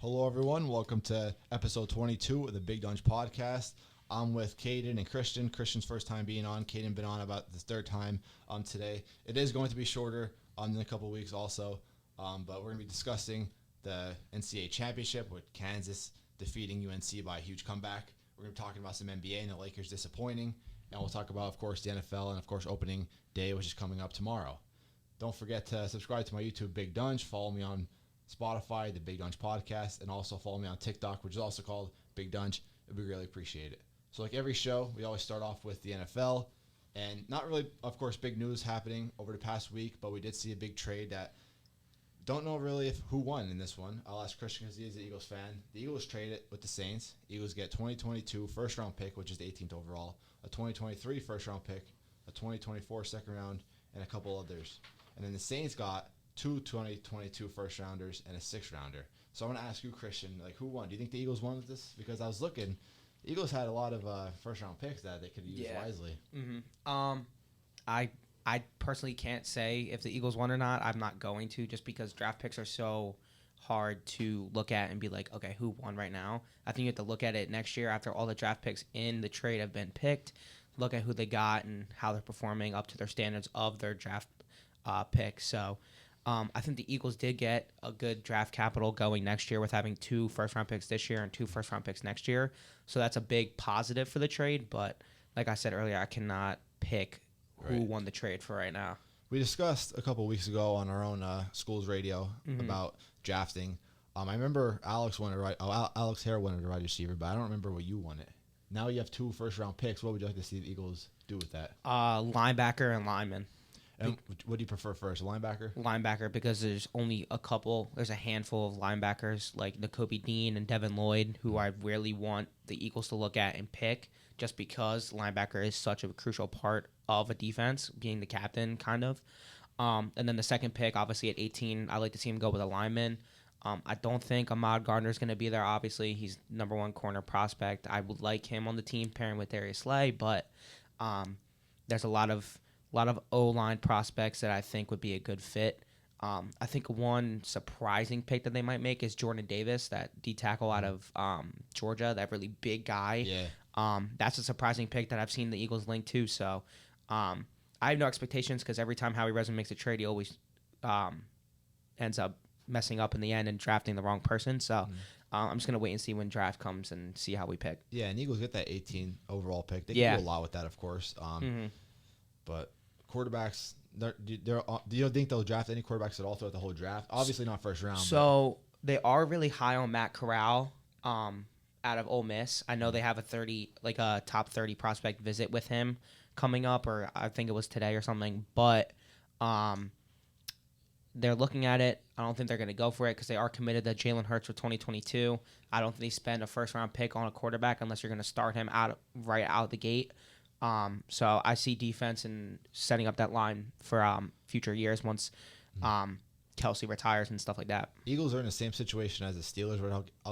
Hello, everyone. Welcome to episode 22 of the Big Donch Podcast. I'm with Caden and Cristian. Cristian's first time being on. Caden been on about the third time today. It is going to be shorter in a couple weeks also, but we're going to be discussing the NCAA championship with Kansas defeating UNC by a huge comeback. We're going to be talking about some NBA and the Lakers disappointing, and we'll talk about, of course, the NFL and, of course, opening day, which is coming up tomorrow. Don't forget to subscribe to my YouTube, Big Donch. Follow me on Spotify, the Big Donch Podcast, and also follow me on TikTok, which is also called Big Donch. We really appreciate it. So like every show, we always start off with the NFL, and not really, of course, big news happening over the past week, but we did see a big trade that don't know really who won in this one. I'll ask Cristian because he is an Eagles fan. The Eagles traded with the Saints. Eagles get 2022 first-round pick, which is the 18th overall, a 2023 first-round pick, a 2024 second-round, and a couple others. And then the Saints got two 2022 first-rounders and a sixth-rounder. So I'm going to ask you, Cristian, who won? Do you think the Eagles won with this? Because I was looking, the Eagles had a lot of first-round picks that they could use wisely. Mm-hmm. I personally can't say if the Eagles won or not. I'm not going to, just because draft picks are so hard to look at and be like, okay, who won right now? I think you have to look at it next year after all the draft picks in the trade have been picked, look at who they got and how they're performing up to their standards of their draft pick. So I think the Eagles did get a good draft capital going next year with having 2 first-round picks this year and 2 first-round picks next year. So that's a big positive for the trade. But like I said earlier, I cannot pick who won the trade for right now. We discussed a couple weeks ago on our own school's radio about drafting. I remember Alex Hare wanted a wide receiver, but I don't remember what you wanted. Now you have 2 first-round picks. What would you like to see the Eagles do with that? Linebacker and lineman. And what do you prefer first, linebacker? Linebacker, because there's only there's a handful of linebackers like Nakobe Dean and Devin Lloyd who I really want the Eagles to look at and pick, just because linebacker is such a crucial part of a defense, being the captain kind of. And then the second pick, obviously at 18, I like to see him go with a lineman. I don't think Ahmad Gardner's going to be there, obviously. He's number 1 corner prospect. I would like him on the team pairing with Darius Slay, but there's a lot of O-line prospects that I think would be a good fit. I think one surprising pick that they might make is Jordan Davis, that D-tackle out of Georgia, that really big guy. Yeah. That's a surprising pick that I've seen the Eagles link to. So I have no expectations, because every time Howie Roseman makes a trade, he always ends up messing up in the end and drafting the wrong person. So I'm just going to wait and see when draft comes and see how we pick. Yeah, and Eagles get that 18 overall pick. They can do a lot with that, of course. But quarterbacks, do you think they'll draft any quarterbacks at all throughout the whole draft? Obviously not first round. So they are really high on Matt Corral out of Ole Miss. I know they have a top 30 prospect visit with him coming up, or I think it was today or something. But they're looking at it. I don't think they're going to go for it, because they are committed to Jalen Hurts for 2022. I don't think they spend a first-round pick on a quarterback unless you're going to start him right out the gate. So I see defense and setting up that line for future years once Kelsey retires and stuff like that. Eagles are in the same situation as the Steelers,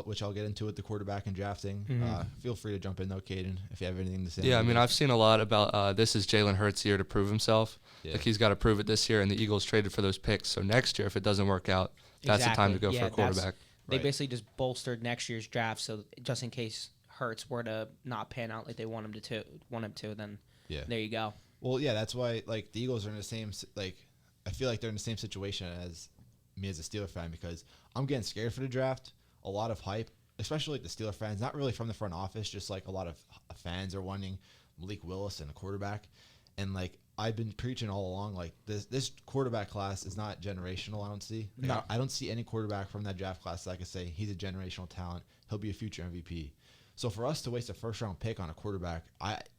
which I'll get into with the quarterback and drafting. Feel free to jump in, though, Caden, if you have anything to say. Yeah, I mean, I've seen a lot about this is Jalen Hurts' year to prove himself. Yeah. Like, he's got to prove it this year, and the Eagles traded for those picks. So next year, if it doesn't work out, that's the time to go for a quarterback. They basically just bolstered next year's draft, so just in case Hurts were to not pan out like they want him to, then there you go. Well, yeah, that's why the Eagles are in the same I feel like they're in the same situation as me as a Steeler fan, because I'm getting scared for the draft. A lot of hype, especially the Steeler fans, not really from the front office, just a lot of fans are wanting Malik Willis and a quarterback. And I've been preaching all along, this quarterback class is not generational. I don't see. I don't see any quarterback from that draft class that I could say he's a generational talent. He'll be a future MVP. So for us to waste a first-round pick on a quarterback,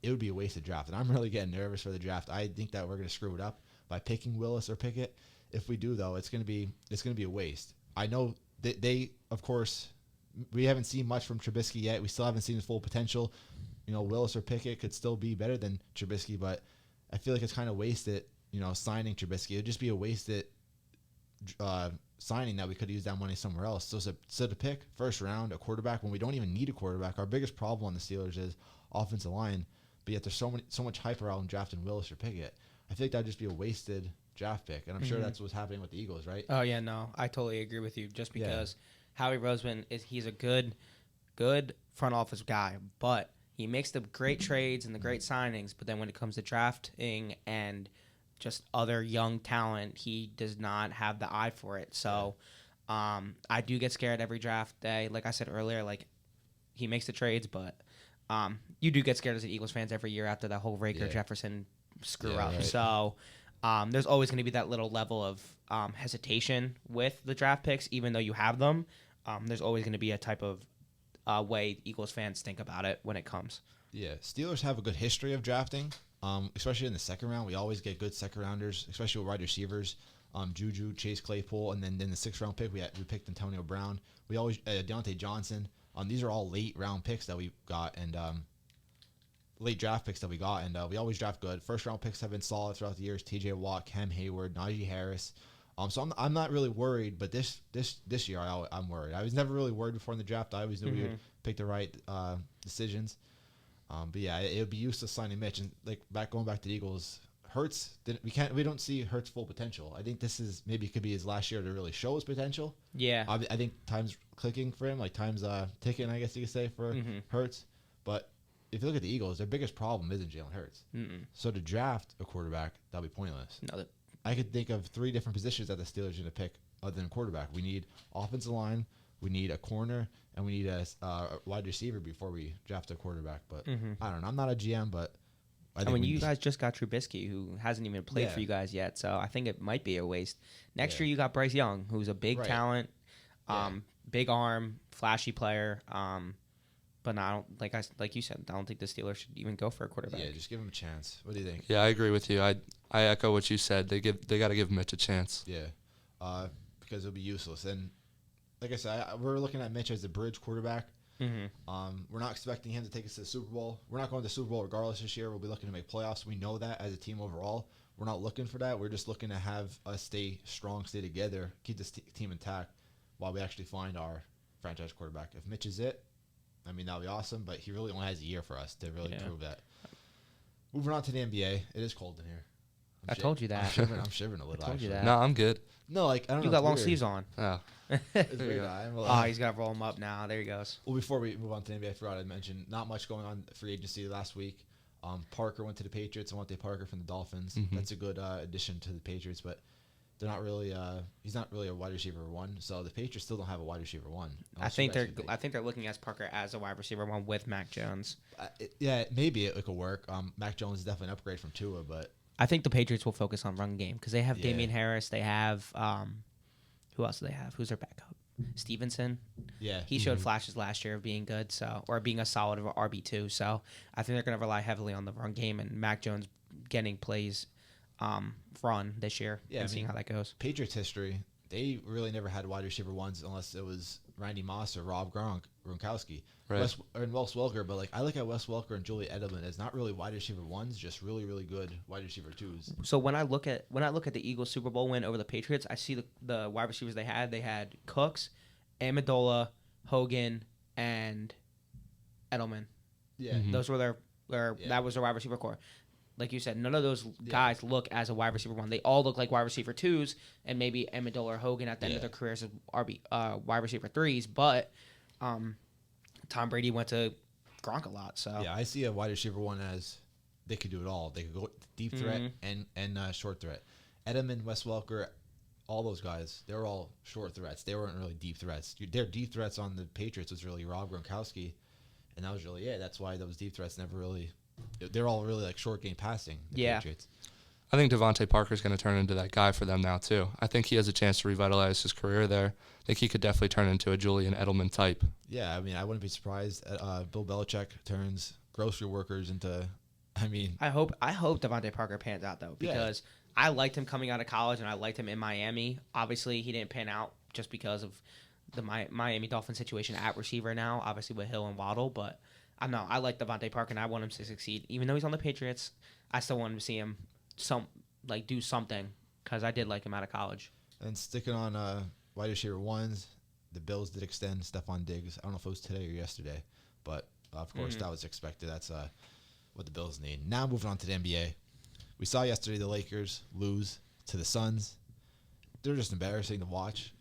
it would be a wasted draft. And I'm really getting nervous for the draft. I think that we're going to screw it up by picking Willis or Pickett. If we do, though, it's going to be a waste. I know they of course, we haven't seen much from Trubisky yet. We still haven't seen his full potential. Willis or Pickett could still be better than Trubisky, but I feel like it's kind of wasted, signing Trubisky. It would just be a wasted signing that we could use that money somewhere else. So to pick first round a quarterback when we don't even need a quarterback, our biggest problem on the Steelers is offensive line. But yet there's so much hype around drafting Willis or Pickett. I think that'd just be a wasted draft pick, and I'm sure that's what's happening with the Eagles, right? Oh yeah, no, I totally agree with you. Just because Howie Roseman he's a good front office guy, but he makes the great trades and the great signings. But then when it comes to drafting and just other young talent, he does not have the eye for it. So I do get scared every draft day. Like I said earlier, like he makes the trades, but you do get scared as an Eagles fans every year after that whole Rager Jefferson screw up. Right. So there's always going to be that little level of hesitation with the draft picks, even though you have them. There's always going to be a type of way Eagles fans think about it when it comes. Yeah, Steelers have a good history of drafting, especially in the second round. We always get good second rounders, especially with wide receivers. Juju, Chase Claypool, and then in the 6th round pick, we picked Antonio Brown. We always Deontay Johnson. These are all late round picks that we got, and late draft picks that we got, and we always draft good. 1st round picks have been solid throughout the years. T.J. Watt, Cam Hayward, Najee Harris. So I'm not really worried, but this year I'm worried. I was never really worried before in the draft. I always knew we would pick the right decisions. But yeah, it would be useless signing Mitch. And like going back to the Eagles, Hurts we don't see Hurts' full potential. I think this is maybe could be his last year to really show his potential. Yeah, I think time's clicking for him, like time's ticking, I guess you could say, for Hurts. But if you look at the Eagles, their biggest problem isn't Jalen Hurts. So to draft a quarterback, that'll be pointless. No, I could think of 3 different positions that the Steelers are going to pick other than quarterback. We need offensive line, we need a corner, and we need a wide receiver before we draft a quarterback. But I don't know. I'm not a GM, but I think you guys just got Trubisky, who hasn't even played for you guys yet. So I think it might be a waste. Next year you got Bryce Young, who's a big talent, big arm, flashy player. But I don't like you said. I don't think the Steelers should even go for a quarterback. Yeah, just give him a chance. What do you think? Yeah, I agree with you. I echo what you said. They got to give Mitch a chance. Yeah, because it'll be useless. And like I said, we're looking at Mitch as a bridge quarterback. We're not expecting him to take us to the Super Bowl. We're not going to the Super Bowl regardless this year. We'll be looking to make playoffs. We know that as a team overall. We're not looking for that. We're just looking to have us stay strong, stay together, keep this team intact while we actually find our franchise quarterback. If Mitch is it, I mean, that'll be awesome, but he really only has a year for us to really prove that. Moving on to the NBA. It is cold in here. I told you that. I'm shivering a little, I told you that. No, I'm good. No, like, I don't know. You got long sleeves on. Oh. He's got to roll them up now. There he goes. Well, before we move on to the NBA, I forgot to mention, not much going on free agency last week. Parker went to the Patriots. Awante Parker from the Dolphins. That's a good addition to the Patriots, but they're not really. He's not really a wide receiver 1. So the Patriots still don't have a wide receiver 1. I think they're looking at Parker as a wide receiver 1 with Mac Jones. Maybe it could work. Mac Jones is definitely an upgrade from Tua, but I think the Patriots will focus on run game because they have Damian Harris. They have who else do they have? Who's their backup? Stevenson. Yeah, he showed flashes last year of being good, or being a solid RB2. So I think they're going to rely heavily on the run game and Mac Jones getting plays run this year and seeing how that goes. Patriots history, they really never had wide receiver 1s unless it was Randy Moss or Rob Gronkowski. Right. Wes Welker, but I look at Wes Welker and Julian Edelman as not really wide receiver 1s, just really, really good wide receiver 2s. So when I look at the Eagles Super Bowl win over the Patriots, I see the wide receivers they had. They had Cooks, Amendola, Hogan, and Edelman. Yeah, those were that was their wide receiver core. Like you said, none of those guys look as a wide receiver 1. They all look like wide receiver 2s, and maybe Amendola or Hogan at the end of their careers as wide receiver 3s. But Tom Brady went to Gronk a lot. So I see a wide receiver 1 as they could do it all. They could go deep threat and short threat. Edelman, Wes Welker, all those guys, they were all short threats. They weren't really deep threats. Their deep threats on the Patriots was really Rob Gronkowski, and that was really it. That's why those deep threats never really. They're all really like short game passing. Patriots. I think Devontae Parker's going to turn into that guy for them now too. I think he has a chance to revitalize his career there. I think he could definitely turn into a Julian Edelman type. Yeah, I mean, I wouldn't be surprised. Bill Belichick turns grocery workers into. I mean, I hope Devontae Parker pans out though, because I liked him coming out of college and I liked him in Miami. Obviously, he didn't pan out just because of the Miami Dolphins situation at receiver now, obviously with Hill and Waddle, but. I like Devontae Parker, and I want him to succeed. Even though he's on the Patriots, I still want him to see him do something because I did like him out of college. And sticking on wide receiver 1s, the Bills did extend Stephon Diggs. I don't know if it was today or yesterday, but of course that was expected. That's what the Bills need. Now moving on to the NBA. We saw yesterday the Lakers lose to the Suns. They're just embarrassing to watch.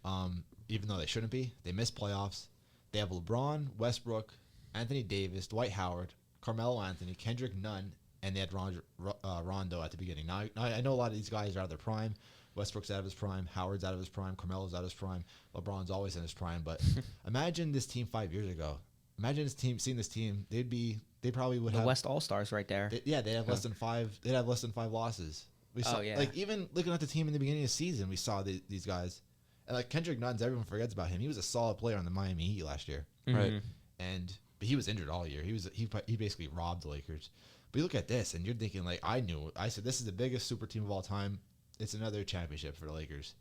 even though they shouldn't be. They missed playoffs. They have LeBron, Westbrook, Anthony Davis, Dwight Howard, Carmelo Anthony, Kendrick Nunn, and they had Rondo at the beginning. Now, I know a lot of these guys are out of their prime. Westbrook's out of his prime. Howard's out of his prime. Carmelo's out of his prime. LeBron's always in his prime. But imagine this team 5 years ago. Imagine this team seeing this team. They probably would have the West All-Stars right there. They'd have less than 5. They'd have less than 5 losses. We saw, like even looking at the team in the beginning of the season, we saw these guys. And like Kendrick Nunn, everyone forgets about him. He was a solid player on the Miami Heat last year, right? But he was injured all year. He basically robbed the Lakers. But you look at this, and you're thinking like I said this is the biggest super team of all time. It's another championship for the Lakers.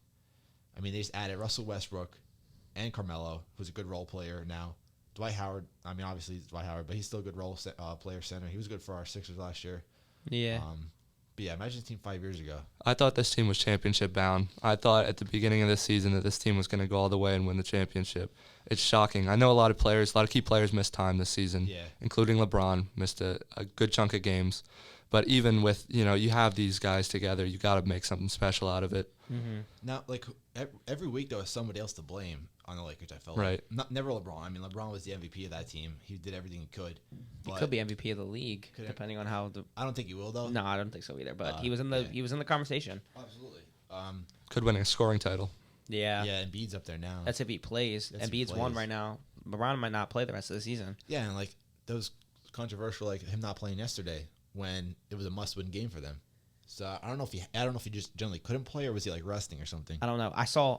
I mean, they just added Russell Westbrook and Carmelo, who's a good role player now. Dwight Howard, I mean, obviously it's Dwight Howard, but he's still a good role player center. He was good for our Sixers last year. Yeah. But yeah, imagine this team 5 years ago. I thought this team was championship bound. I thought at the beginning of this season that this team was going to go all the way and win the championship. It's shocking. I know a lot of key players missed time this season, including LeBron, missed a good chunk of games. But even with, you have these guys together, you got to make something special out of it. Mm-hmm. Now, like, every week there was somebody else to blame on the Lakers, I felt right. like. Never LeBron. I mean, LeBron was the MVP of that team. He did everything he could. He could be MVP of the league, depending on how the... I don't think he will, though. No, I don't think so either, but he was in the conversation. Absolutely. Could win a scoring title. Yeah. Yeah, Embiid's up there now. That's if he plays. Embiid's won right now. LeBron might not play the rest of the season. Yeah, and, like, that was controversial, like, him not playing yesterday when it was a must-win game for them. So I don't know if he just generally couldn't play or was he like resting or something. I don't know.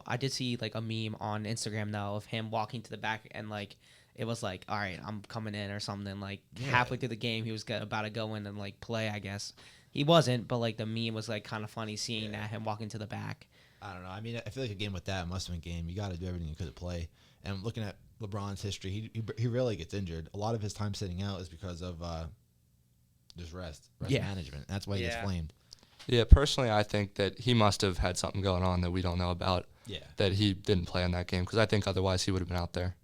I did see like a meme on Instagram though of him walking to the back and like it was like, all right, I'm coming in or something. Like halfway through the game, he was about to go in and like play. I guess he wasn't, but like the meme was like kind of funny seeing that him walking to the back. I don't know. I mean, I feel like a game with that must-win game. You got to do everything you could to play. And looking at LeBron's history, he rarely gets injured. A lot of his time sitting out is because of just rest management. That's why he gets flamed. Yeah, personally, I think that he must have had something going on that we don't know about. Yeah. That he didn't play in that game because I think otherwise he would have been out there.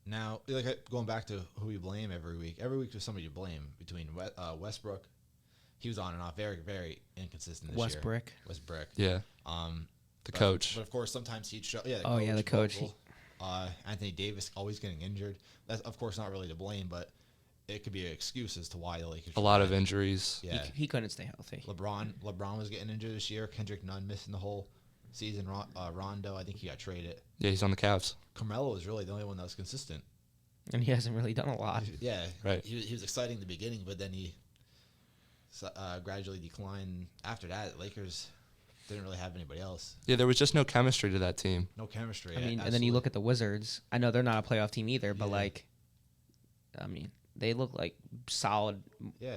Now, like going back to who you blame every week there's somebody you blame between Westbrook. He was on and off, very, very inconsistent this year. Westbrook. Yeah. The coach. But of course, sometimes he'd show. Yeah. The coach. Anthony Davis always getting injured. That's of course not really to blame, but it could be an excuse as to why the Lakers. A lot of injuries. Yeah, he couldn't stay healthy. LeBron was getting injured this year. Kendrick Nunn missing the whole season. Rondo, I think he got traded. Yeah, he's on the Cavs. Carmelo was really the only one that was consistent, and he hasn't really done a lot. Yeah, right. He was exciting in the beginning, but then he gradually declined. After that, Lakers didn't really have anybody else. Yeah, there was just no chemistry to that team. No chemistry. I mean, and then you look at the Wizards. I know they're not a playoff team either, but they look like solid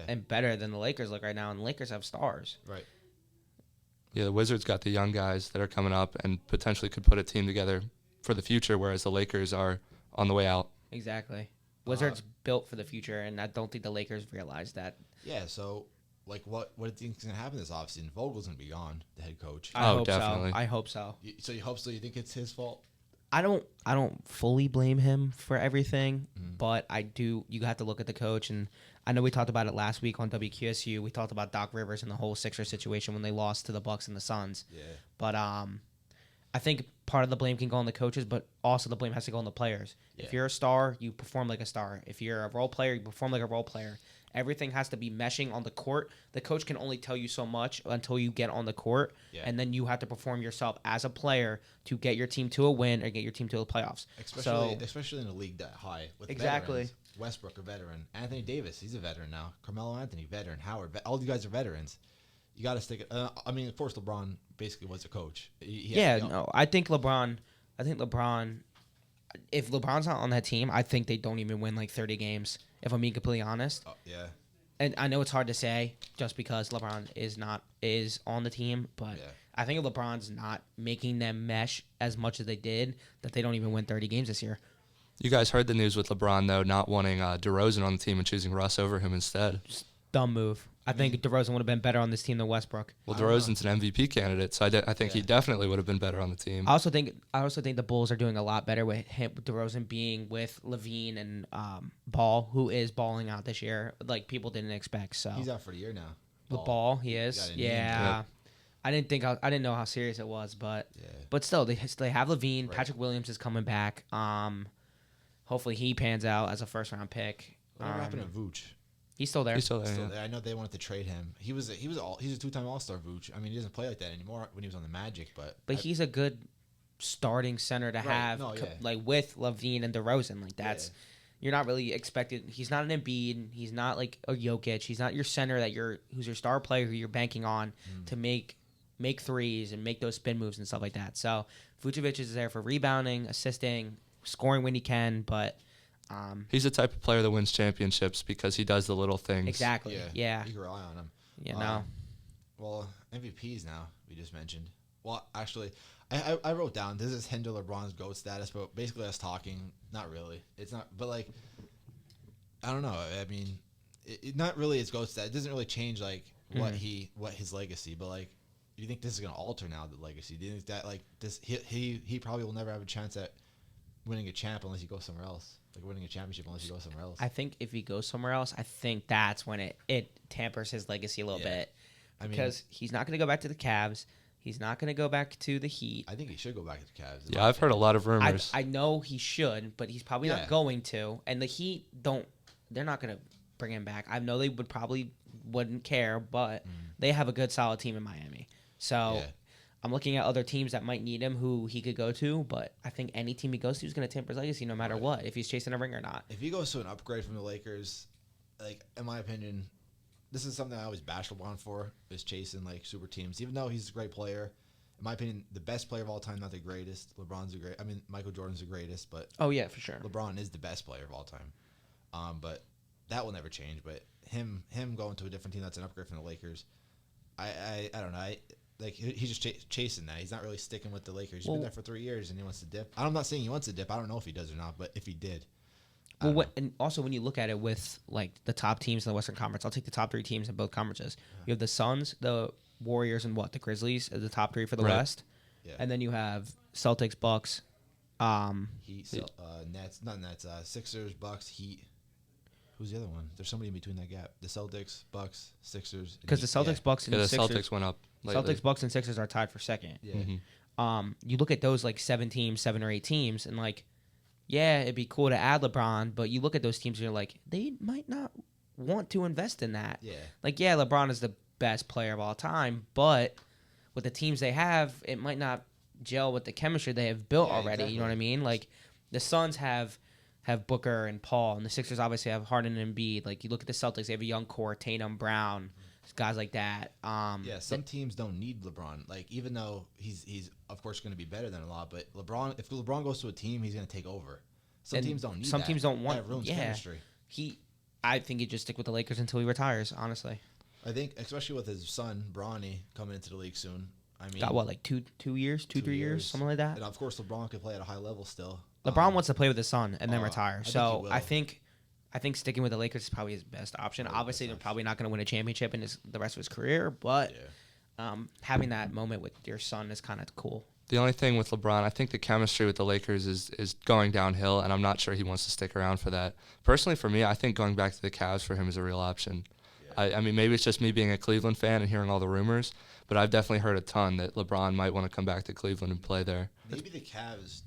and better than the Lakers look right now, and the Lakers have stars. Right. Yeah, the Wizards got the young guys that are coming up and potentially could put a team together for the future, whereas the Lakers are on the way out. Exactly. Wizards built for the future, and I don't think the Lakers realize that. Yeah, so, like, what do you think is going to happen this offseason? Vogel's going to be gone, the head coach. I hope definitely. So. I hope so. So you hope so? You think it's his fault? I don't fully blame him for everything, but I do. You have to look at the coach, and I know we talked about it last week on WQSU. We talked about Doc Rivers and the whole Sixers situation when they lost to the Bucks and the Suns. Yeah. But I think part of the blame can go on the coaches, but also the blame has to go on the players. Yeah. If you're a star, you perform like a star. If you're a role player, you perform like a role player. Everything has to be meshing on the court. The coach can only tell you so much until you get on the court, and then you have to perform yourself as a player to get your team to a win or get your team to the playoffs. Especially in a league that high with veterans. Westbrook, a veteran. Anthony Davis, he's a veteran now. Carmelo Anthony, veteran. Howard, all you guys are veterans. You got to stick it. I mean, of course, LeBron basically was a coach. I think LeBron. If LeBron's not on that team, I think they don't even win like 30 games. If I'm being completely honest. Yeah. And I know it's hard to say just because LeBron is on the team, but I think if LeBron's not making them mesh as much as they did, that they don't even win 30 games this year. You guys heard the news with LeBron though not wanting DeRozan on the team and choosing Russ over him instead. Just dumb move. I think DeRozan would have been better on this team than Westbrook. Well, DeRozan's an MVP candidate, so I think he definitely would have been better on the team. I also think the Bulls are doing a lot better with DeRozan being with Levine and Ball, who is balling out this year, like people didn't expect. So he's out for the year now. With Ball, he is. Yeah. I didn't know how serious it was, but Yeah. but still, they have Levine. Right. Patrick Williams is coming back. Hopefully he pans out as a first round pick. Whatever happened to Vooch? He's still there. He's still there. Still yeah. there. I know they wanted to trade him. He's a 2-time All-Star Vooch. I mean, he doesn't play like that anymore when he was on the Magic, but He's a good starting center to have, No, yeah. like with Levine and DeRozan. Like that's you're not really expected. He's not an Embiid. He's not like a Jokic. He's not your center who's your star player who you're banking on to make threes and make those spin moves and stuff like that. So Vucevic is there for rebounding, assisting, scoring when he can, but. He's the type of player that wins championships because he does the little things. Exactly. Yeah. You can rely on him. Yeah. No. Well, MVPs now we just mentioned. Well, actually, I wrote down this is hinder LeBron's GOAT status, but basically us talking. Not really. It's not. But like, I don't know. I mean, it not really his GOAT status. It doesn't really change like what his legacy. But like, do you think this is gonna alter now the legacy? Do you think that like this he probably will never have a chance at winning a champ unless he goes somewhere else? Like winning a championship unless he goes somewhere else. I think if he goes somewhere else, I think that's when it tampers his legacy a little bit. Because he's not going to go back to the Cavs. He's not going to go back to the Heat. I think he should go back to the Cavs. Yeah, I've heard a lot of rumors. I know he should, but he's probably not going to. And the Heat they're not going to bring him back. I know they wouldn't care, but they have a good solid team in Miami. So I'm looking at other teams that might need him who he could go to, but I think any team he goes to is going to tamper his legacy no matter what, if he's chasing a ring or not. If he goes to an upgrade from the Lakers, like, in my opinion, this is something I always bash LeBron for, is chasing, like, super teams. Even though he's a great player, in my opinion, the best player of all time, not the greatest. Michael Jordan's the greatest, but oh, yeah, for sure. LeBron is the best player of all time. But that will never change. But him going to a different team that's an upgrade from the Lakers, I don't know. Like, he's just chasing that. He's not really sticking with the Lakers. He's been there for 3 years, and he wants to dip. I'm not saying he wants to dip. I don't know if he does or not, but if he did. And also when you look at it with, like, the top teams in the Western Conference, I'll take the top 3 teams in both conferences. You have the Suns, the Warriors, and the Grizzlies as the top 3 for the West. Yeah. And then you have Celtics, Bucks. Heat, Nets, Sixers, Bucks, Heat. Who's the other one? There's somebody in between that gap. The Celtics, Bucks, Sixers. Because the Celtics, Bucks, and the Sixers. Celtics went up lately. Celtics, Bucks, and Sixers are tied for second. Yeah. Mm-hmm. You look at those, like, 7 or 8 teams, and, like, yeah, it'd be cool to add LeBron, but you look at those teams and you're like, they might not want to invest in that. Yeah. Like, yeah, LeBron is the best player of all time, but with the teams they have, it might not gel with the chemistry they have built already. Exactly. You know what I mean? Like, the Suns have Booker and Paul, and the Sixers obviously have Harden and Embiid. Like, you look at the Celtics, they have a young core, Tatum, Brown, guys like that. Some teams don't need LeBron. Like, even though he's of course going to be better than a lot, but if LeBron goes to a team, he's going to take over. Some teams don't need that. Some teams don't want. That ruins chemistry. I think he'd just stick with the Lakers until he retires. Honestly, I think especially with his son Bronny coming into the league soon. I mean, got what, like 3 years, something like that. And of course, LeBron could play at a high level still. LeBron wants to play with his son and then retire. So I think sticking with the Lakers is probably his best option. Obviously, they're probably not going to win a championship in the rest of his career, but having that moment with your son is kind of cool. The only thing with LeBron, I think the chemistry with the Lakers is going downhill, and I'm not sure he wants to stick around for that. Personally, for me, I think going back to the Cavs for him is a real option. Yeah. I mean, maybe it's just me being a Cleveland fan and hearing all the rumors, but I've definitely heard a ton that LeBron might want to come back to Cleveland and play there. Maybe the Cavs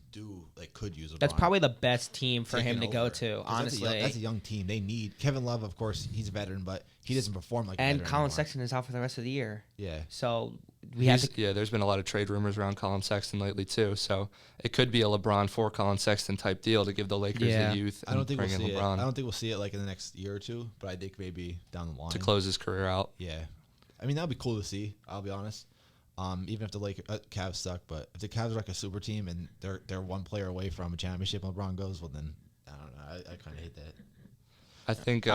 could use LeBron. That's probably the best team for him to go to, honestly. That's a young team. They need Kevin Love, of course, he's a veteran, but he doesn't perform like a veteran. And Colin Sexton is out for the rest of the year. Yeah. So there's been a lot of trade rumors around Colin Sexton lately too. So it could be a LeBron for Colin Sexton type deal to give the Lakers the youth and bring in LeBron. I don't think we'll see it like in the next year or two, but I think maybe down the line to close his career out. Yeah, I mean that'd be cool to see. I'll be honest. Even if the Cavs suck, but if the Cavs are like a super team and they're one player away from a championship, and LeBron goes, well then I don't know. I kind of hate that. I think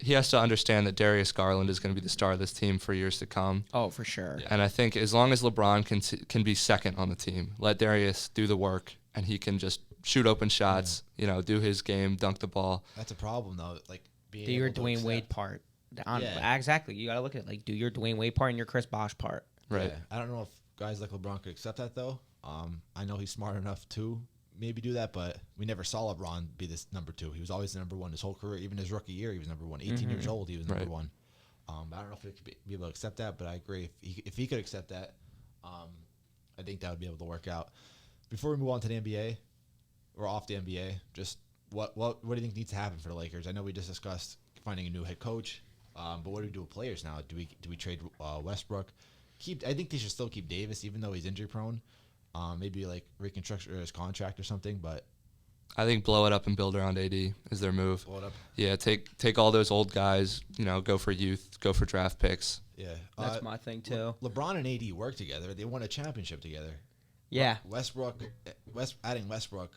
he has to understand that Darius Garland is going to be the star of this team for years to come. Oh, for sure. And I think as long as LeBron can be second on the team, let Darius do the work, and he can just shoot open shots. Do his game, dunk the ball. That's a problem though. Like do your Dwayne Wade part. Exactly. You got to look at it like do your Dwayne Wade part and your Chris Bosh part. Right. Yeah. I don't know if guys like LeBron could accept that though. I know he's smart enough to maybe do that, but we never saw LeBron be this number 2. He was always the number 1 his whole career. Even his rookie year, he was number 1. 18 years old, he was number 1. I don't know if he could be able to accept that, but I agree. If he could accept that, I think that would be able to work out. Before we move on to the NBA, or off the NBA, just what do you think needs to happen for the Lakers? I know we just discussed finding a new head coach, but what do we do with players now? Do we trade Westbrook? I think they should still keep Davis, even though he's injury prone. Maybe like reconstruct his contract or something, but I think blow it up and build around AD is their move. blow it up. Yeah, take all those old guys, go for youth, go for draft picks. Yeah, That's my thing too. LeBron and AD worked together. They won a championship together. Yeah. Adding Westbrook,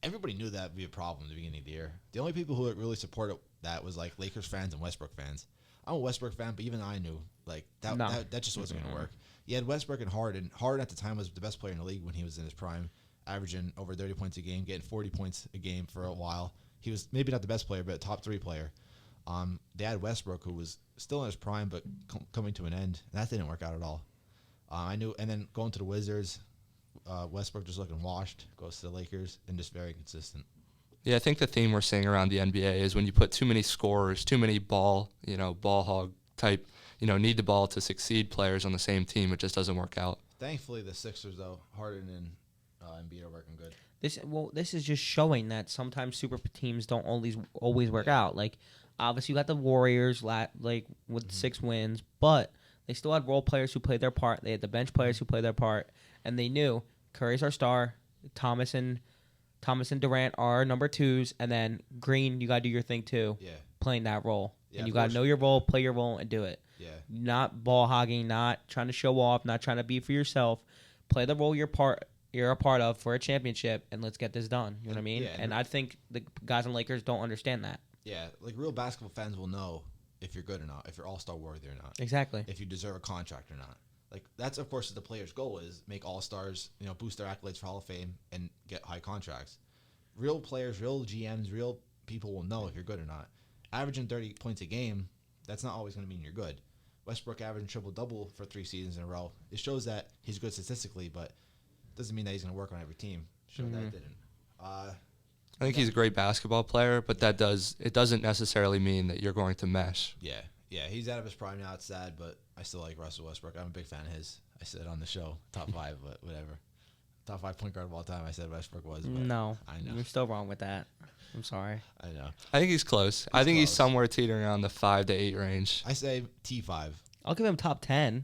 everybody knew that would be a problem at the beginning of the year. The only people who really supported that was like Lakers fans and Westbrook fans. I'm a Westbrook fan, but even I knew like that just wasn't going to work. You had Westbrook and Harden. Harden at the time was the best player in the league when he was in his prime, averaging over 30 points a game, getting 40 points a game for a while. He was maybe not the best player, but a top 3 player. They had Westbrook, who was still in his prime, but coming to an end. And that didn't work out at all. And then going to the Wizards, Westbrook just looking washed, goes to the Lakers, and just very consistent. Yeah, I think the theme we're seeing around the NBA is when you put too many scorers, too many ball hog type, need the ball to succeed players on the same team, it just doesn't work out. Thankfully, the Sixers, though, Harden and Embiid are working good. This is just showing that sometimes super teams don't always work out. Like, obviously, you got the Warriors with 6 wins, but they still had role players who played their part. They had the bench players who played their part, and they knew Curry's our star, Thomas and Durant are number 2s, and then Green, you got to do your thing too. Yeah. Playing that role. Yeah, and you got to know your role, play your role, and do it. Yeah. Not ball hogging, not trying to show off, not trying to be for yourself. Play the role you're a part of for a championship, and let's get this done. You know what I mean? Yeah, and I think the guys in Lakers don't understand that. Yeah, like real basketball fans will know if you're good or not, if you're all-star worthy or not. Exactly. If you deserve a contract or not. Like, that's, of course, the player's goal is make all-stars, boost their accolades for Hall of Fame and get high contracts. Real players, real GMs, real people will know if you're good or not. Averaging 30 points a game, that's not always going to mean you're good. Westbrook averaging triple-double for 3 seasons in a row. It shows that he's good statistically, but doesn't mean that he's going to work on every team. Showed that it didn't. I think he's a great basketball player, but it doesn't necessarily mean that you're going to mesh. Yeah, he's out of his prime now. It's sad, but I still like Russell Westbrook. I'm a big fan of his. I said on the show, top 5, but whatever. Top 5 point guard of all time, I said Westbrook was. But No, I know. you're still wrong with that. I'm sorry. I know. I think he's close. I think he's somewhere teetering around the 5 to 8 range. I say T5. I'll give him top 10.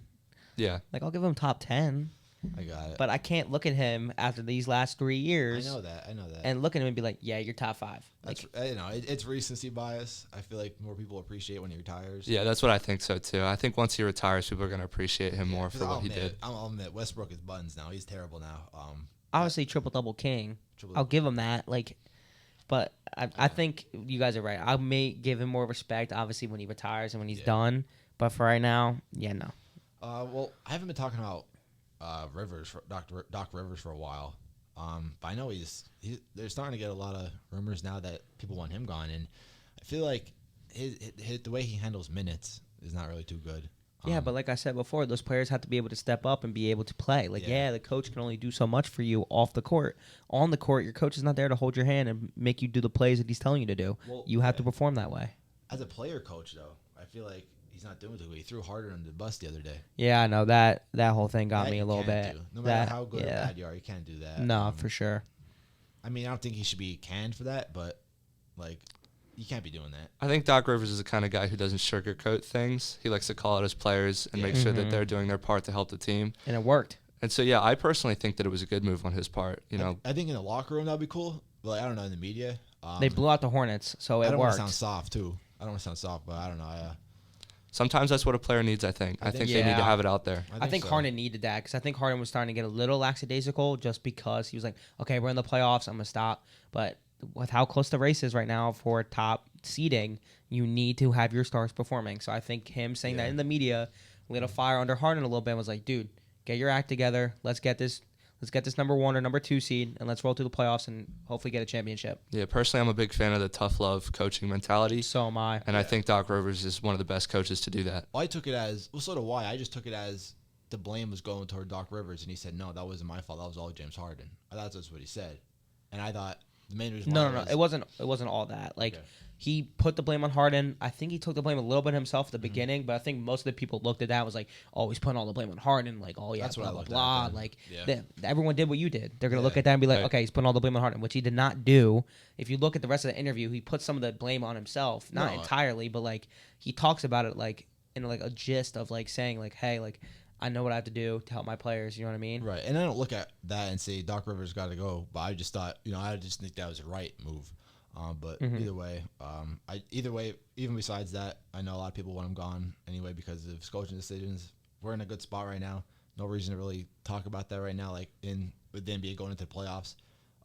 Yeah. I'll give him top 10. I got it. But I can't look at him after these last 3 years. I know that. And look at him and be like, yeah, you're top 5. That's, it's recency bias. I feel like more people appreciate when he retires. Yeah, that's what I think so too. I think once he retires, people are going to appreciate him more for what he did. I'll admit, Westbrook is buns now. He's terrible now. Obviously, triple-double king. I'll give him that. But I think you guys are right. I may give him more respect, obviously, when he retires and when he's done. But for right now, no. Well, I haven't been talking about Doc Rivers for a while. But I know they're starting to get a lot of rumors now that people want him gone, and I feel like the way he handles minutes is not really too good. Yeah, but like I said before, those players have to be able to step up and be able to play. The coach can only do so much for you off the court. On the court, your coach is not there to hold your hand and make you do the plays that he's telling you to do. Well, you have to perform that way. As a player coach, though, I feel like he's not doing it. He threw Harden under the bus the other day. Yeah, I know. That whole thing got me a little bit. No matter how good or bad you are, you can't do that. No, for sure. I mean, I don't think he should be canned for that, but, you can't be doing that. I think Doc Rivers is the kind of guy who doesn't sugarcoat things. He likes to call out his players and make sure that they're doing their part to help the team. And it worked. And so, yeah, I personally think that it was a good move on his part. I think in the locker room that would be cool. But I don't know, in the media. They blew out the Hornets, so it worked. I don't want to sound soft, too. I don't want to sound soft, but I don't know. Sometimes that's what a player needs, I think. I think they need to have it out there. I think Harden needed that because I think Harden was starting to get a little lackadaisical just because he was like, okay, we're in the playoffs, I'm going to stop. But with how close the race is right now for top seeding, you need to have your stars performing. So I think him saying that in the media lit a fire under Harden a little bit and was like, dude, get your act together. Let's get this number 1 or number 2 seed, and let's roll through the playoffs and hopefully get a championship. Yeah, personally, I'm a big fan of the tough love coaching mentality. So am I. And I think Doc Rivers is one of the best coaches to do that. Well, I took it as, so do I. I just took it as the blame was going toward Doc Rivers, and he said, no, that wasn't my fault. That was all James Harden. I thought that's what he said. And I thought the main reason why No. It wasn't all that. he put the blame on Harden. I think he took the blame a little bit himself at the beginning, but I think most of the people looked at that and was like, oh, he's putting all the blame on Harden. Like, oh, yeah, That's blah, what blah, I blah. looked at. Like, everyone did what you did. They're going to look at that and be like, okay, he's putting all the blame on Harden, which he did not do. If you look at the rest of the interview, he put some of the blame on himself. Not entirely, but, like, he talks about it, like, in, like, a gist of, like, saying, like, hey, like, I know what I have to do to help my players. You know what I mean? Right. And I don't look at that and say Doc Rivers got to go, but I just thought, I just think that was the right move. But either way, even besides that, I know a lot of people want him gone anyway because of coaching decisions. We're in a good spot right now. No reason to really talk about that right now. Like with the NBA going into the playoffs,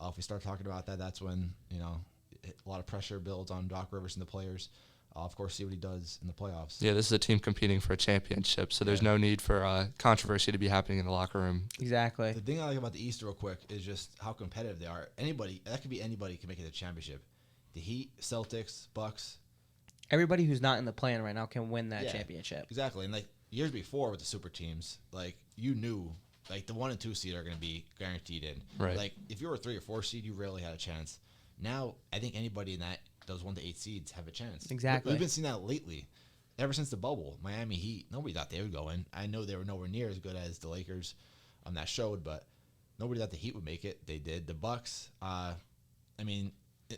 if we start talking about that, that's when a lot of pressure builds on Doc Rivers and the players. Of course, see what he does in the playoffs. Yeah, this is a team competing for a championship, so there's no need for controversy to be happening in the locker room. Exactly. The thing I like about the East real quick is just how competitive they are. Anybody can make it a championship. The Heat, Celtics, Bucks. Everybody who's not in the plan right now can win that championship. Exactly. And, like, years before with the super teams, like, you knew, like, the 1 and 2 seed are going to be guaranteed in. Right. Like, if you were a 3 or 4 seed, you rarely had a chance. Now, I think anybody in those 1 to 8 seeds have a chance. Exactly. We've been seeing that lately. Ever since the bubble, Miami Heat, nobody thought they would go in. I know they were nowhere near as good as the Lakers on that showed, but nobody thought the Heat would make it. They did. The Bucks,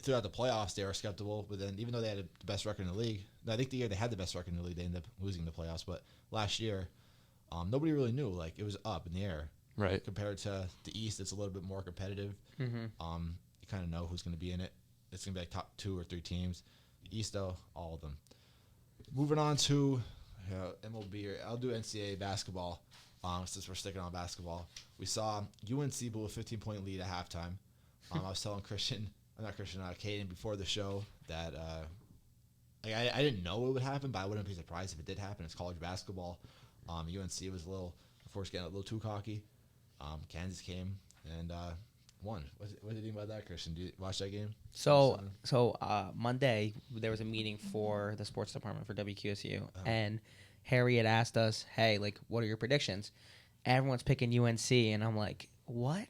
throughout the playoffs, they were skeptical, but then even though they had the best record in the league, I think the year they had the best record in the league, they ended up losing the playoffs. But last year, nobody really knew. Like, it was up in the air. Right. Compared to the East, it's a little bit more competitive. Mm-hmm. You kind of know who's going to be in it. It's going to be like top 2 or 3 teams. East, though, all of them. Moving on to MLB, I'll do NCAA basketball since we're sticking on basketball. We saw UNC blew a 15-point lead at halftime. I was telling Caden before the show that I didn't know it would happen, but I wouldn't be surprised if it did happen. It's college basketball. UNC was getting a little too cocky. Kansas came and won. What did you think about that, Christian? Did you watch that game? So Monday there was a meeting for the sports department for WQSU, and Harry had asked us, "Hey, like, what are your predictions?" Everyone's picking UNC, and I'm like, "What?"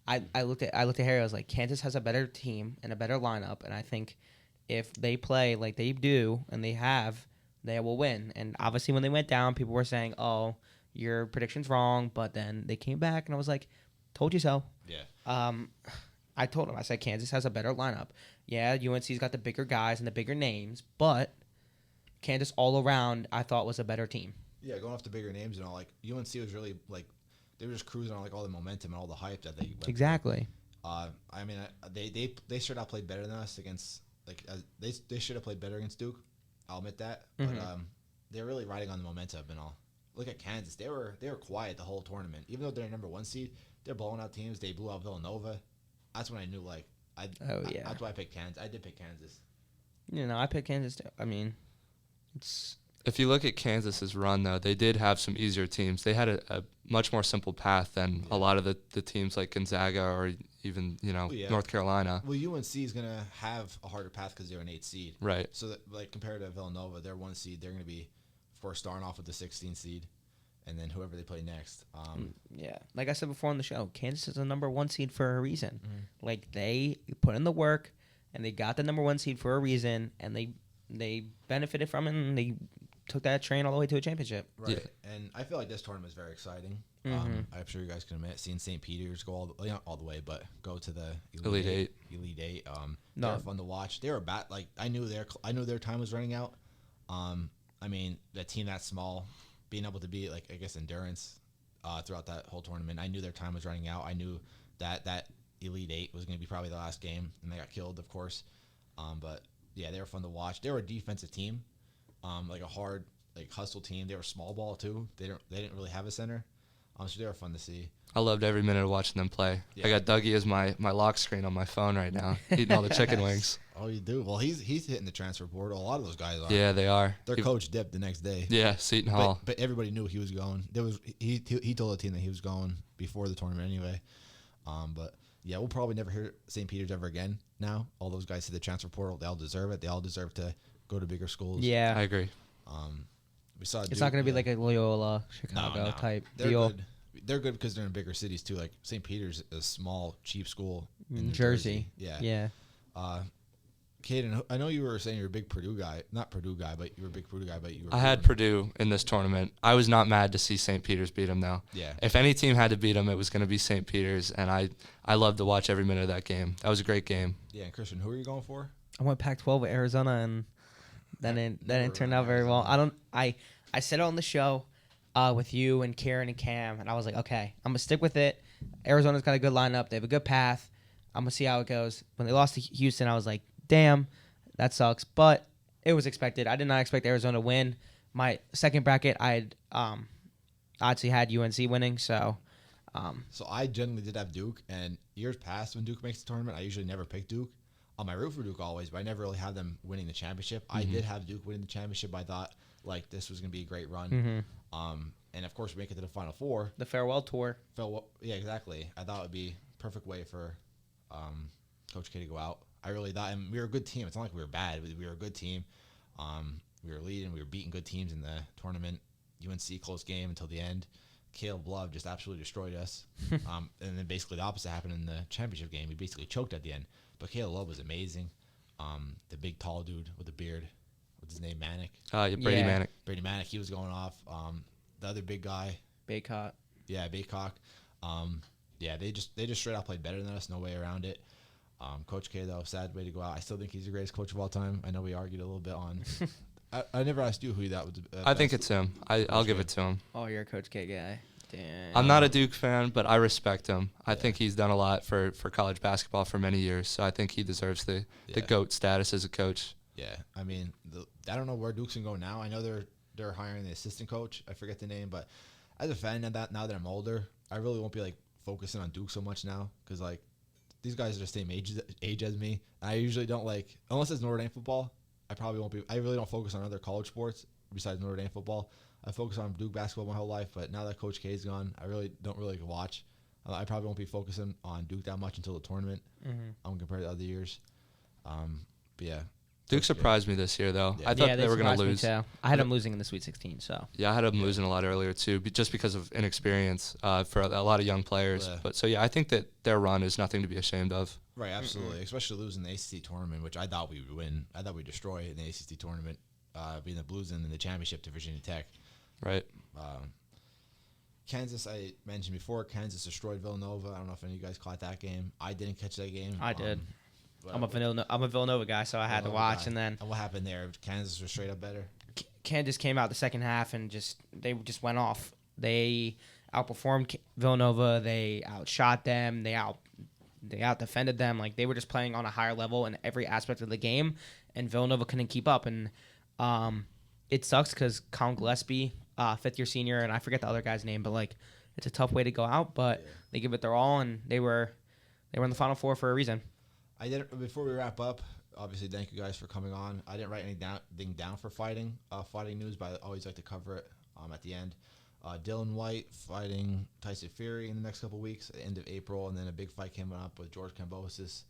I looked at Harry. I was like, Kansas has a better team and a better lineup, and I think if they play like they do and they will win. And obviously, when they went down, people were saying, "Oh, your prediction's wrong," but then they came back, and I was like, "Told you so." Yeah. I told him, I said, Kansas has a better lineup. Yeah, UNC's got the bigger guys and the bigger names, but Kansas all around, I thought, was a better team. Yeah, going off the bigger names and all, like, UNC was really, like, they were just cruising on, like, all the momentum and all the hype that they went Exactly. They straight out played better than us against, like, they should have played better against Duke. I'll admit that. But they're really riding on the momentum and all. Look at Kansas. They were quiet the whole tournament. Even though they're number 1 seed, they're blowing out teams. They blew out Villanova. That's when I knew, like, that's why I picked Kansas. I did pick Kansas. I picked Kansas too. I mean, it's... If you look at Kansas's run, though, they did have some easier teams. They had a much more simple path than a lot of the teams like Gonzaga or even, North Carolina. Well, UNC is going to have a harder path because they're an 8 seed. Right. So, that, like, compared to Villanova, they're 1 seed. They're going to be, of course, starting off with the 16 seed. And then whoever they play next. Yeah. Like I said before on the show, Kansas is the number 1 seed for a reason. Mm-hmm. Like, they put in the work, and they got the number 1 seed for a reason, and they benefited from it, and they took that train all the way to a championship. Right. Yeah. And I feel like this tournament is very exciting. Mm-hmm. I'm sure you guys can admit, seeing St. Peter's go not all the way, but go to the Elite Eight. Elite Eight. They were fun to watch. They were like, I knew their time was running out. The team that small, being able to be, like, I guess, endurance throughout that whole tournament. I knew their time was running out. I knew that Elite Eight was going to be probably the last game, and they got killed, of course. But yeah, they were fun to watch. They were a defensive team, like a hard, like, hustle team. They were small ball too. They didn't really have a center, so they were fun to see. I loved every minute of watching them play. Yeah. I got Dougie as my lock screen on my phone right now, eating all the chicken wings. Oh, you do? Well, he's hitting the transfer portal. A lot of those guys are. Yeah, they are. Their coach dipped the next day. Yeah, Seton Hall. But everybody knew he was going. He told the team that he was going before the tournament anyway. But yeah, we'll probably never hear St. Peter's ever again now. All those guys hit the transfer portal. They all deserve it. They all deserve to go to bigger schools. Yeah. I agree. We saw it's not going to be like a Loyola Chicago type deal. They're good because they're in bigger cities too. Like St. Peter's, a small, cheap school in Jersey. Yeah. Yeah. Caden, I know you were saying you're a big Purdue guy. Not Purdue guy, but you were a big Purdue guy. But you were. I had Purdue in this tournament. I was not mad to see St. Peter's beat them, though. Yeah. If any team had to beat them, it was going to be St. Peter's, and I loved to watch every minute of that game. That was a great game. Yeah, and Christian, who are you going for? I went Pac-12 with Arizona, and that didn't turn out very well. I said it on the show with you and Karen and Cam, and I was like, okay, I'm gonna stick with it. Arizona's got a good lineup. They have a good path. I'm gonna see how it goes. When they lost to Houston, I was like, damn, that sucks. But it was expected. I did not expect Arizona to win. My second bracket, I actually had UNC winning. So I generally did have Duke, and years past when Duke makes the tournament, I usually never pick Duke. I root for Duke always, but I never really had them winning the championship. I did have Duke winning the championship. I thought like this was gonna be a great run. And of course we make it to the Final Four. The farewell tour. Yeah, exactly. I thought it would be a perfect way for Coach K to go out. I really thought, and we were a good team. It's not like we were bad. We were a good team. We were leading. We were beating good teams in the tournament. UNC close game until the end. Caleb Love just absolutely destroyed us. And then basically the opposite happened in the championship game. We basically choked at the end. But Caleb Love was amazing. The big tall dude with the beard. What's his name? Manic. Brady Manic. Brady Manic. He was going off. The other big guy. Baycott. Yeah, Baycock. Yeah, they just straight out played better than us. No way around it. Coach K, though, sad way to go out. I still think he's the greatest coach of all time. I know we argued a little bit on. I never asked you who you thought was. I think it's him. I'll give it to him. Oh, you're a Coach K guy. Damn. I'm not a Duke fan, but I respect him. I think he's done a lot for college basketball for many years, so I think he deserves the GOAT status as a coach. Yeah, I mean, I don't know where Duke's gonna go now. I know they're hiring the assistant coach. I forget the name, but as a fan of that, now that I'm older, I really won't be like focusing on Duke so much now because like these guys are the same age as me. I usually don't like unless it's Notre Dame football. I probably won't be. I really don't focus on other college sports besides Notre Dame football. I focus on Duke basketball my whole life, but now that Coach K's gone, I really don't watch. I probably won't be focusing on Duke that much until the tournament. Compared to other years. But yeah. Duke surprised me this year, though. Yeah. I thought they were going to lose. I had them losing in the Sweet 16. So yeah, I had them losing a lot earlier too, just because of inexperience for a lot of young players. Yeah. But I think that their run is nothing to be ashamed of. Right, absolutely. Especially losing the ACC tournament, which I thought we would win. I thought we'd destroy in the ACC tournament, being the Blues in the championship to Virginia Tech. Right. Kansas, I mentioned before, Kansas destroyed Villanova. I don't know if any of you guys caught that game. I didn't catch that game. I did. I'm a Villanova guy, so I had to watch. And then what happened there? Kansas was straight up better. Kansas came out the second half and they just went off. They outperformed Villanova. They outshot them. They out defended them. Like they were just playing on a higher level in every aspect of the game, and Villanova couldn't keep up. And it sucks because Colin Gillespie, fifth-year senior, and I forget the other guy's name, but like it's a tough way to go out. But they give it their all, and they were in the Final Four for a reason. Before we wrap up, obviously thank you guys for coming on. I didn't write anything down for fighting news, but I always like to cover it at the end. Dylan White fighting Tyson Fury in the next couple weeks, at the end of April, and then a big fight coming up with George Kambosos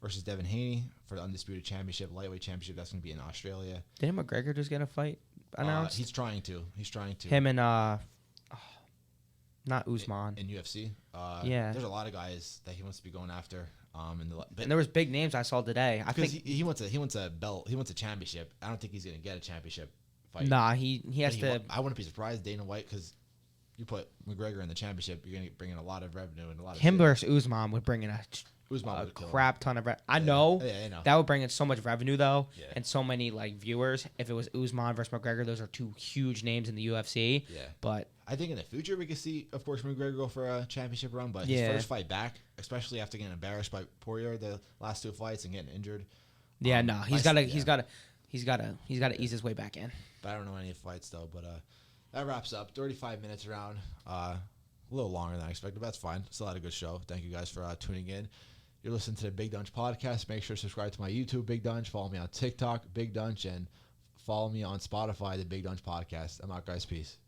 versus Devin Haney for the Undisputed Championship, lightweight championship. That's going to be in Australia. Didn't McGregor just get a fight announced? He's trying to. Him and not Usman in UFC. Yeah, there's a lot of guys that he wants to be going after. And there was big names I saw today. I think he wants a belt. He wants a championship. I don't think he's going to get a championship fight. Nah, he has to. I wouldn't be surprised, Dana White, because you put McGregor in the championship, you're going to bring in a lot of revenue and a lot of. Him versus Usman would bring in a crap ton of. I know that would bring in so much revenue though, and so many like viewers. If it was Usman versus McGregor, those are two huge names in the UFC. Yeah, but I think in the future we could see, of course, McGregor go for a championship run. But his first fight back, especially after getting embarrassed by Poirier the last two fights and getting injured. Yeah, no, he's got to ease his way back in. But I don't know any fights though. But that wraps up 35 minutes around. A little longer than I expected, but that's fine. Still had a good show. Thank you guys for tuning in. You're listening to the Big Donch Podcast. Make sure to subscribe to my YouTube, Big Donch. Follow me on TikTok, Big Donch, and follow me on Spotify, the Big Donch Podcast. I'm out, guys. Peace.